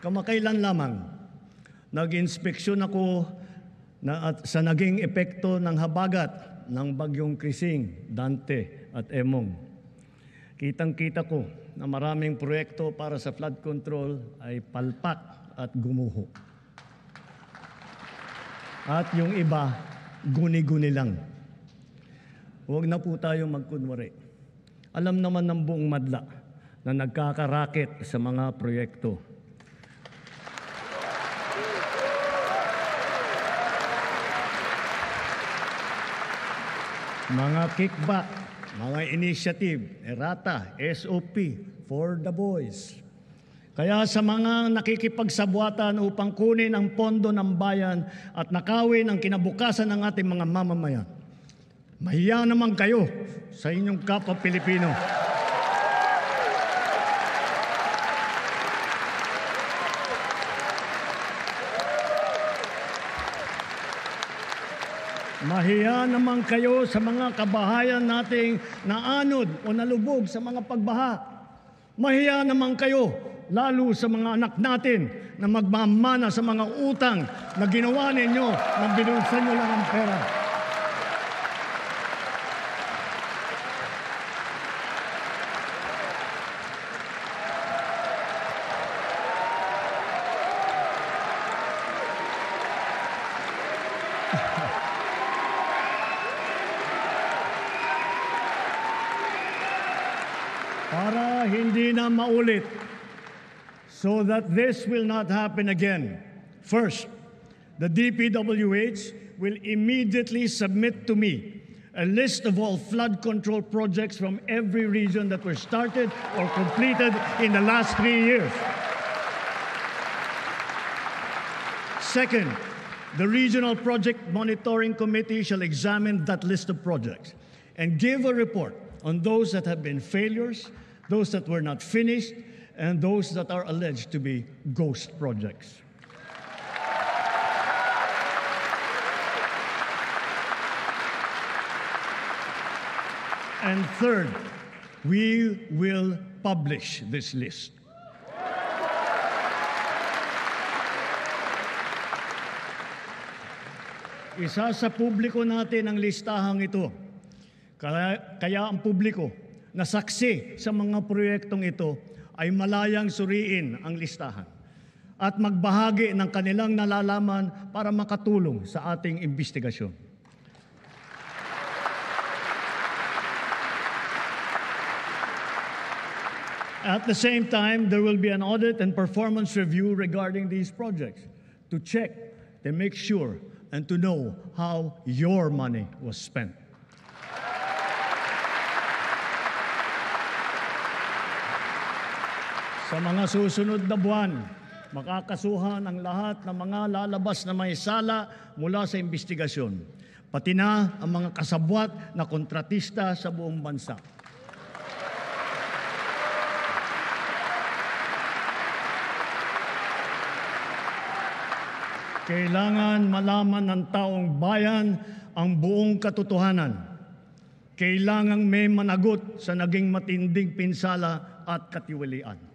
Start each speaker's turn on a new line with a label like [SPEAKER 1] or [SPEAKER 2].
[SPEAKER 1] Kamakailan lamang, nag-inspeksyon ako sa naging epekto ng habagat ng bagyong Krising, Dante at Emong. Kitang-kita ko na maraming proyekto para sa flood control ay palpak at gumuho. At yung iba, guni-guni lang. Huwag na po tayo magkunwari. Alam naman ng buong madla na nagkakaraket sa mga proyekto. Mga kickback, mga initiative, errata, SOP, for the boys. Kaya sa mga nakikipagsabwatan upang kunin ang pondo ng bayan at nakawin ang kinabukasan ng ating mga mamamayan, mahiya naman kayo sa inyong kapwa Pilipino. Mahiya naman kayo sa mga kabahayan nating naanod o nalubog sa mga pagbaha. Mahiya naman kayo lalo sa mga anak natin na magmamana sa mga utang na ginawa ninyo na binulsan nyo lang ang pera. Para hindi na maulit, so that this will not happen again. First, the DPWH will immediately submit to me a list of all flood control projects from every region that were started or completed in the last 3 years. Second, the Regional Project Monitoring Committee shall examine that list of projects and give a report on those that have been failures, those that were not finished, and those that are alleged to be ghost projects. And third, we will publish this list. Isa sa publiko natin ang listahang ito. Kaya ang publiko na saksi sa mga proyektong ito ay malayang suriin ang listahan at magbahagi ng kanilang nalalaman para makatulong sa ating imbestigasyon. At the same time, there will be an audit and performance review regarding these projects to check, to make sure, and to know how your money was spent. Sa mga susunod na buwan, makakasuhan ang lahat ng mga lalabas na may sala mula sa imbestigasyon, pati na ang mga kasabwat na kontratista sa buong bansa. Kailangan malaman ng taong bayan ang buong katotohanan. Kailangang may managot sa naging matinding pinsala at katiwalian.